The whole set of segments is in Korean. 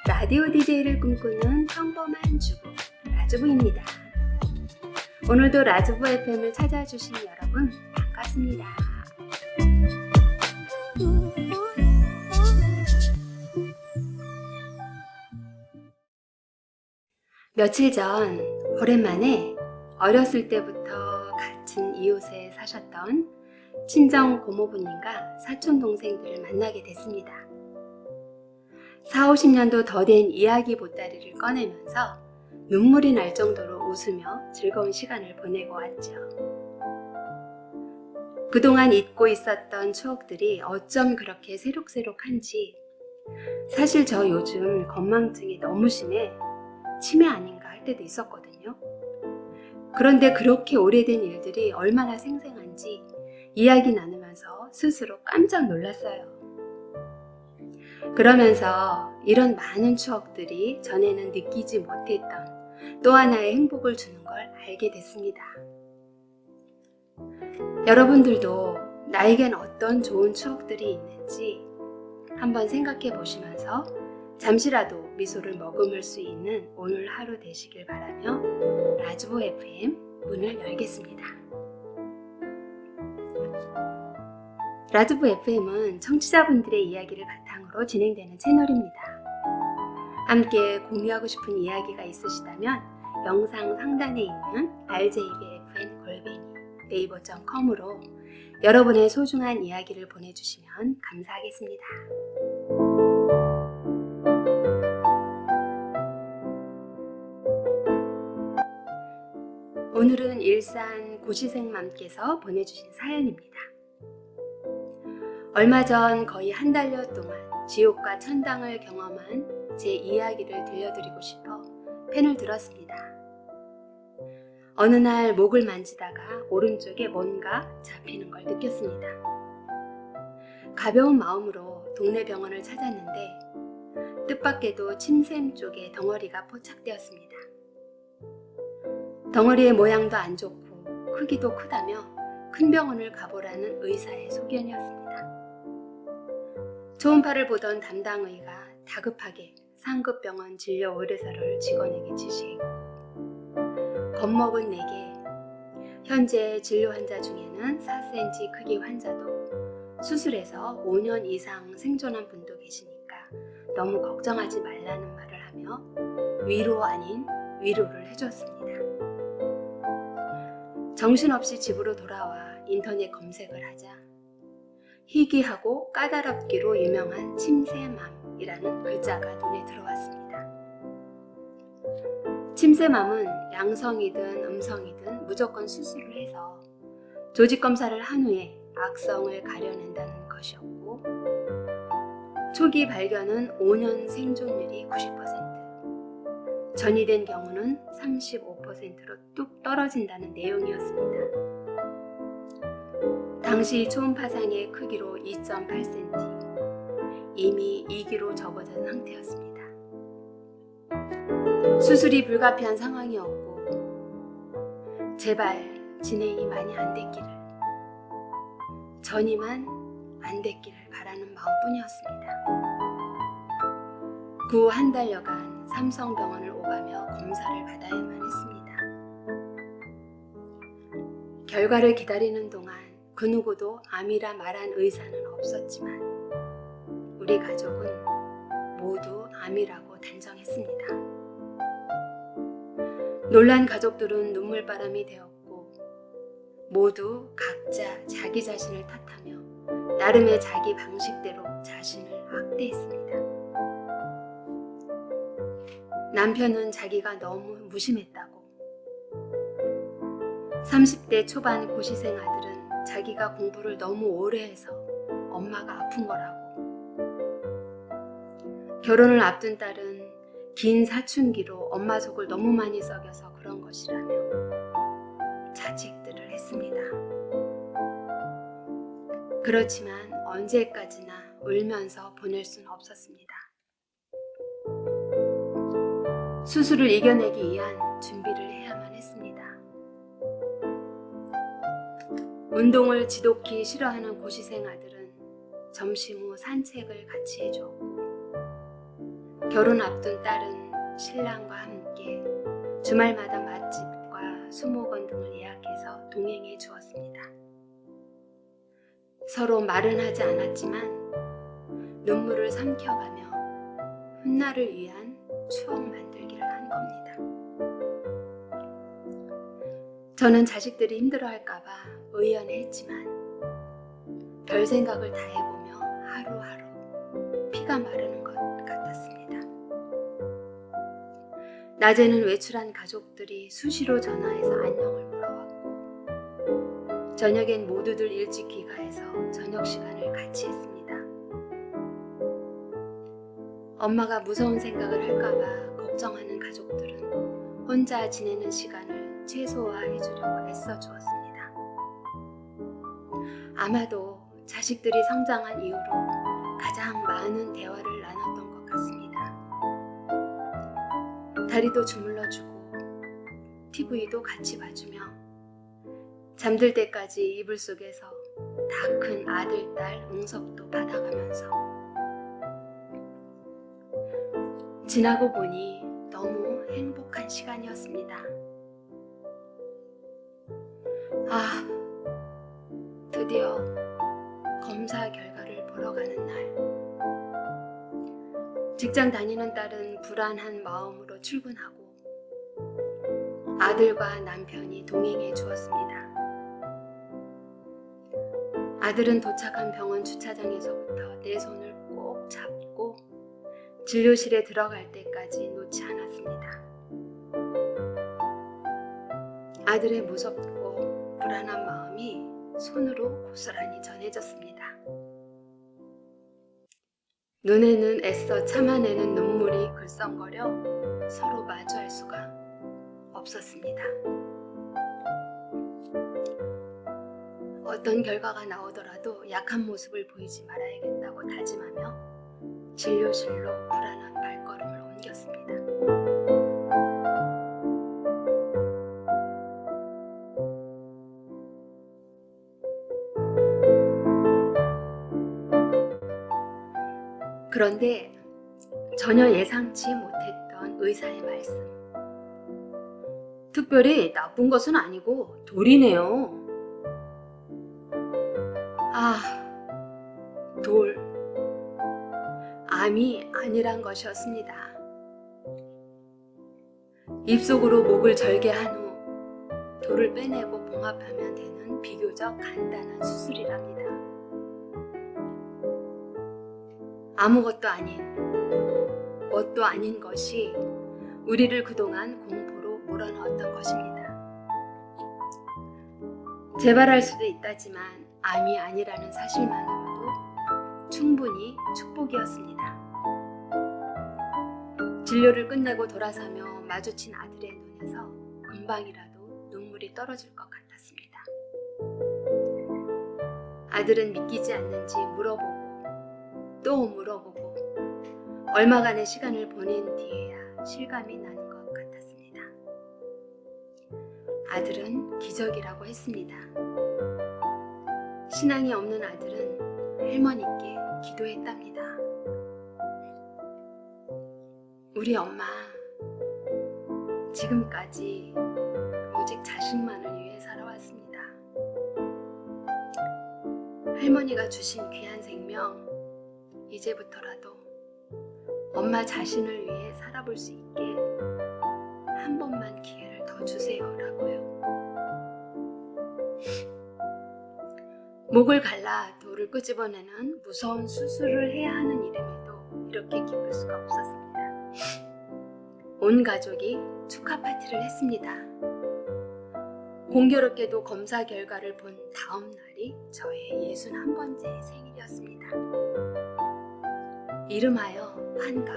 라디오 DJ를 꿈꾸는 평범한 주부 라주부입니다. 오늘도 라주부 FM을 찾아주신 여러분 반갑습니다. 며칠 전 오랜만에 어렸을 때부터 같은 이웃에 사셨던 친정 고모부님과 사촌 동생들을 만나게 됐습니다. 40-50년도 더 된 이야기 보따리를 꺼내면서 눈물이 날 정도로 웃으며 즐거운 시간을 보내고 왔죠. 그동안 잊고 있었던 추억들이 어쩜 그렇게 새록새록한지, 사실 저 요즘 건망증이 너무 심해 치매 아닌가 할 때도 있었거든요. 그런데 그렇게 오래된 일들이 얼마나 생생한지 이야기 나누면서 스스로 깜짝 놀랐어요. 그러면서 이런 많은 추억들이 전에는 느끼지 못했던 또 하나의 행복을 주는 걸 알게 됐습니다. 여러분들도 나에겐 어떤 좋은 추억들이 있는지 한번 생각해 보시면서 잠시라도 미소를 머금을 수 있는 오늘 하루 되시길 바라며 라주부 FM 문을 열겠습니다. 라주부 FM은 청취자분들의 이야기를 바탕으로 진행되는 채널입니다. 함께 공유하고 싶은 이야기가 있으시다면 영상 상단에 있는 rjbfn@naver.com으로 여러분의 소중한 이야기를 보내주시면 감사하겠습니다. 오늘은 일산 고시생맘께서 보내주신 사연입니다. 얼마 전 거의 한 달여 동안 지옥과 천당을 경험한 제 이야기를 들려드리고 싶어 펜을 들었습니다. 어느 날 목을 만지다가 오른쪽에 뭔가 잡히는 걸 느꼈습니다. 가벼운 마음으로 동네 병원을 찾았는데 뜻밖에도 침샘 쪽에 덩어리가 포착되었습니다. 덩어리의 모양도 안 좋고 크기도 크다며 큰 병원을 가보라는 의사의 소견이었습니다. 초음파를 보던 담당의가 다급하게 상급병원 진료 의뢰서를 직원에게 지시했고, 겁먹은 내게 현재 진료 환자 중에는 4cm 크기 환자도 수술해서 5년 이상 생존한 분도 계시니까 너무 걱정하지 말라는 말을 하며 위로 아닌 위로를 해줬습니다. 정신없이 집으로 돌아와 인터넷 검색을 하자 희귀하고 까다롭기로 유명한 침새맘이라는 글자가 눈에 들어왔습니다. 침새맘은 양성이든 음성이든 무조건 수술을 해서 조직 검사를 한 후에 악성을 가려낸다는 것이었고, 초기 발견은 5년 생존율이 90%, 전이된 경우는 35%로 뚝 떨어진다는 내용이었습니다. 당시 초음파상의 크기로 2.8cm, 이미 2kg 접어든 상태였습니다. 수술이 불가피한 상황이었고 제발 진행이 많이 안 됐기를, 전이만 안 됐기를 바라는 마음뿐이었습니다. 그 한 달여간 삼성병원을 오가며 검사를 받아야만 했습니다. 결과를 기다리는 동안 그 누구도 암이라 말한 의사는 없었지만 우리 가족은 모두 암이라고 단정했습니다. 놀란 가족들은 눈물바람이 되었고 모두 각자 자기 자신을 탓하며 나름의 자기 방식대로 자신을 학대했습니다. 남편은 자기가 너무 무심했다고, 30대 초반 고시생 아들은 자기가 공부를 너무 오래 해서 엄마가 아픈 거라고, 결혼을 앞둔 딸은 긴 사춘기로 엄마 속을 너무 많이 썩여서 그런 것이라며 자책들을 했습니다. 그렇지만 언제까지나 울면서 보낼 수는 없었습니다. 수술을 이겨내기 위한 준비를 해야만 했습니다. 운동을 지독히 싫어하는 고시생 아들은 점심 후 산책을 같이 해주었고, 결혼 앞둔 딸은 신랑과 함께 주말마다 맛집과 수목원 등을 예약해서 동행해 주었습니다. 서로 말은 하지 않았지만 눈물을 삼켜가며 훗날을 위한 추억 만들기를 한 겁니다. 저는 자식들이 힘들어할까봐 의연했지만 별 생각을 다 해보며 하루하루 피가 마르는 것 같았습니다. 낮에는 외출한 가족들이 수시로 전화해서 안녕을 물어왔고 저녁엔 모두들 일찍 귀가해서 저녁 시간을 같이 했습니다. 엄마가 무서운 생각을 할까봐 걱정하는 가족들은 혼자 지내는 시간을 최소화해 주려고 애써 주었습니다. 아마도 자식들이 성장한 이후로 가장 많은 대화를 나눴던 것 같습니다. 다리도 주물러주고 TV도 같이 봐주며 잠들 때까지 이불 속에서 다 큰 아들, 딸 응석도 받아가면서 지나고 보니 너무 행복한 시간이었습니다. 드디어 검사 결과를 보러 가는 날. 직장 다니는 딸은 불안한 마음으로 출근하고 아들과 남편이 동행해 주었습니다. 아들은 도착한 병원 주차장에서부터 내 손을 꼭 잡고 진료실에 들어갈 때까지 놓지 않았습니다. 아들의 무섭고 불안한 마음이 손으로 고스란히 전해졌습니다. 눈에는 애써 참아내는 눈물이 글썽거려 서로 마주할 수가 없었습니다. 어떤 결과가 나오더라도 약한 모습을 보이지 말아야겠다고 다짐하며 진료실로 불안한 발걸음을 옮겼습니다. 그런데 전혀 예상치 못했던 의사의 말씀. 특별히 나쁜 것은 아니고 돌이네요. 돌. 암이 아니란 것이었습니다. 입속으로 목을 절개한 후 돌을 빼내고 봉합하면 되는 비교적 간단한 수술이랍니다. 아무것도 아닌, 뭣도 아닌 것이 우리를 그동안 공포로 몰아넣었던 것입니다. 재발할 수도 있다지만 암이 아니라는 사실만으로도 충분히 축복이었습니다. 진료를 끝내고 돌아서며 마주친 아들의 눈에서 금방이라도 눈물이 떨어질 것 같았습니다. 아들은 믿기지 않는지 물어보고 또 물어보고 얼마간의 시간을 보낸 뒤에야 실감이 나는 것 같았습니다. 아들은 기적이라고 했습니다. 신앙이 없는 아들은 할머니께 기도했답니다. 우리 엄마 지금까지 오직 자식만을 위해 살아왔습니다. 할머니가 주신 귀한 생명 이제부터라도 엄마 자신을 위해 살아볼 수 있게 한 번만 기회를 더 주세요라고요. 목을 갈라 돌을 끄집어내는 무서운 수술을 해야 하는 일임에도 이렇게 기쁠 수가 없었습니다. 온 가족이 축하 파티를 했습니다. 공교롭게도 검사 결과를 본 다음 날이 저의 61번째 생일이었습니다. 이름하여 환갑,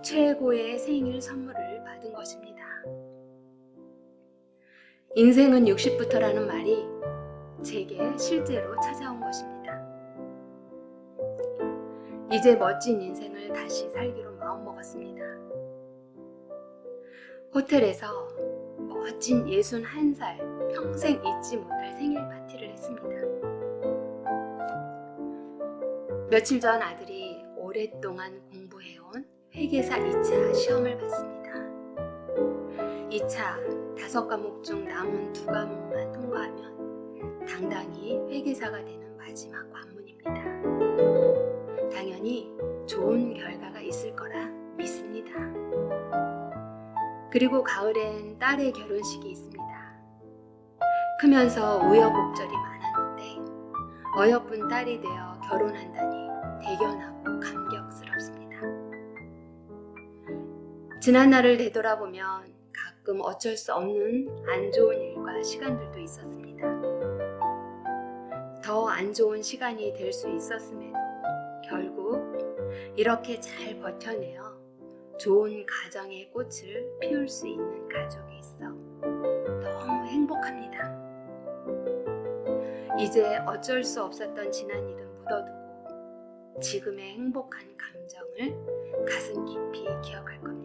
최고의 생일 선물을 받은 것입니다. 인생은 60부터라는 말이 제게 실제로 찾아온 것입니다. 이제 멋진 인생을 다시 살기로 마음먹었습니다. 호텔에서 멋진 61살 평생 잊지 못할 생일 파티를 했습니다. 며칠 전 아들이 오랫동안 공부해온 회계사 2차 시험을 봤습니다. 2차 5과목 중 남은 2과목만 통과하면 당당히 회계사가 되는 마지막 관문입니다. 당연히 좋은 결과가 있을 거라 믿습니다. 그리고 가을엔 딸의 결혼식이 있습니다. 크면서 우여곡절이 많았는데 어여쁜 딸이 되어 결혼한다니 대견하고 감격스럽습니다. 지난 날을 되돌아보면 가끔 어쩔 수 없는 안 좋은 일과 시간들도 있었습니다. 더 안 좋은 시간이 될 수 있었음에도 결국 이렇게 잘 버텨내어 좋은 가정의 꽃을 피울 수 있는 가족이 있어 너무 행복합니다. 이제 어쩔 수 없었던 지난 일은 묻어두고 지금의 행복한 감정을 가슴 깊이 기억할 겁니다.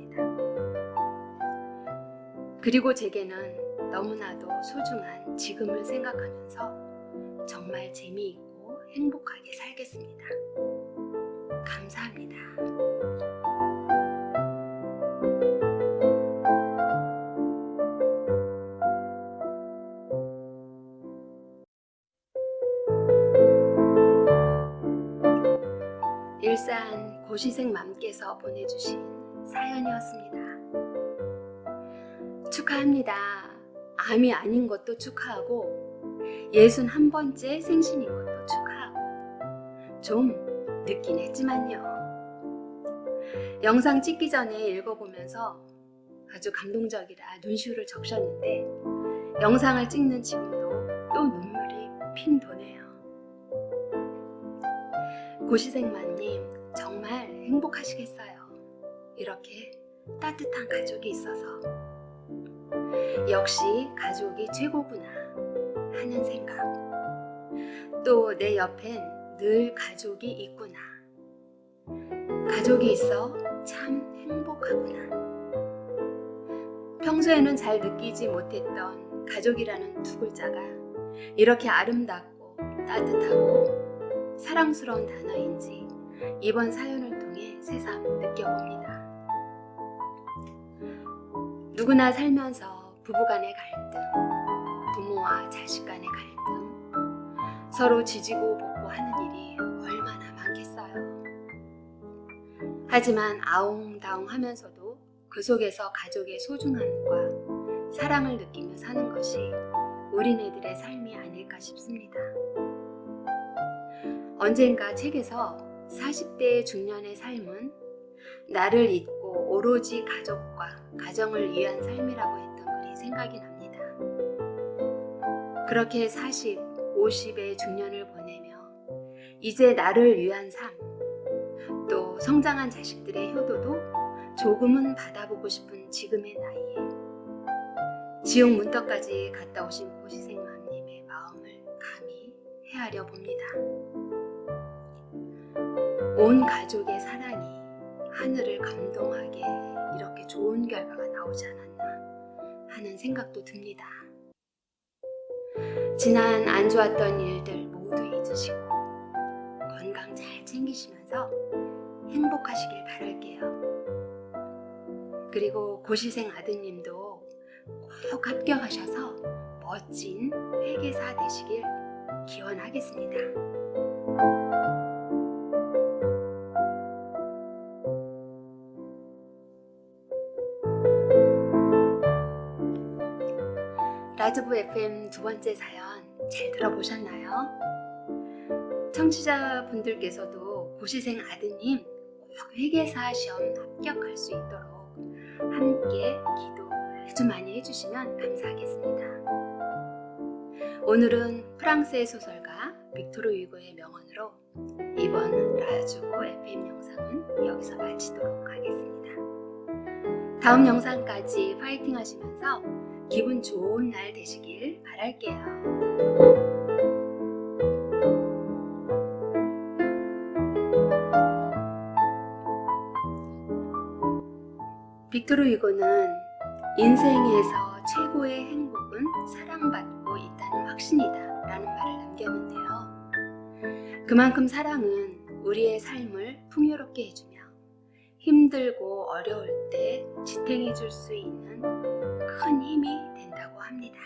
그리고 제게는 너무나도 소중한 지금을 생각하면서 정말 재미있고 행복하게 살겠습니다. 감사합니다. 일산 고시생 맘께서 보내주신 사연이었습니다. 축하합니다. 암이 아닌 것도 축하하고 61번째 생신인 것도 축하하고 좀 늦긴 했지만요. 영상 찍기 전에 읽어보면서 아주 감동적이라 눈시울을 적셨는데 영상을 찍는 지금도 또 눈물이 핑 도네요. 고시생맘님 정말 행복하시겠어요. 이렇게 따뜻한 가족이 있어서. 역시 가족이 최고구나 하는 생각. 또 내 옆엔 늘 가족이 있구나. 가족이 있어 참 행복하구나. 평소에는 잘 느끼지 못했던 가족이라는 두 글자가 이렇게 아름답고 따뜻하고 사랑스러운 단어인지 이번 사연을 통해 새삼 느껴봅니다. 누구나 살면서 부부간의 갈등, 부모와 자식 간의 갈등, 서로 지지고 볶고 하는 일이 얼마나 많겠어요. 하지만 아웅다웅 하면서도 그 속에서 가족의 소중함과 사랑을 느끼며 사는 것이 우리네들의 삶이 아닐까 싶습니다. 언젠가 책에서 40대 중년의 삶은 나를 잊고 오로지 가족과 가정을 위한 삶이라고 했던 글이 생각이 납니다. 그렇게 40, 50의 중년을 보내며 이제 나를 위한 삶, 또 성장한 자식들의 효도도 조금은 받아보고 싶은 지금의 나이에 지옥 문턱까지 갔다 오신 고시생맘님의 마음을 감히 헤아려 봅니다. 온 가족의 사랑이 하늘을 감동하게 이렇게 좋은 결과가 나오지 않았나 하는 생각도 듭니다. 지난 안 좋았던 일들 모두 잊으시고 건강 잘 챙기시면서 행복하시길 바랄게요. 그리고 고시생 아드님도 꼭 합격하셔서 멋진 회계사 되시길 기원하겠습니다. 라즈부 FM 두 번째 사연 잘 들어보셨나요? 청취자분들께서도 고시생 아드님 꼭 회계사 시험 합격할 수 있도록 함께 기도 아주 많이 해주시면 감사하겠습니다. 오늘은 프랑스의 소설가 빅토르 위고의 명언으로 이번 라즈부 FM 영상은 여기서 마치도록 하겠습니다. 다음 영상까지 파이팅 하시면서 기분 좋은 날 되시길 바랄게요. 빅토르 위고는 인생에서 최고의 행복은 사랑받고 있다는 확신이다 라는 말을 남겼는데요. 그만큼 사랑은 우리의 삶을 풍요롭게 해주며 힘들고 어려울 때 지탱해 줄 수 있는 큰 힘이 된다고 합니다.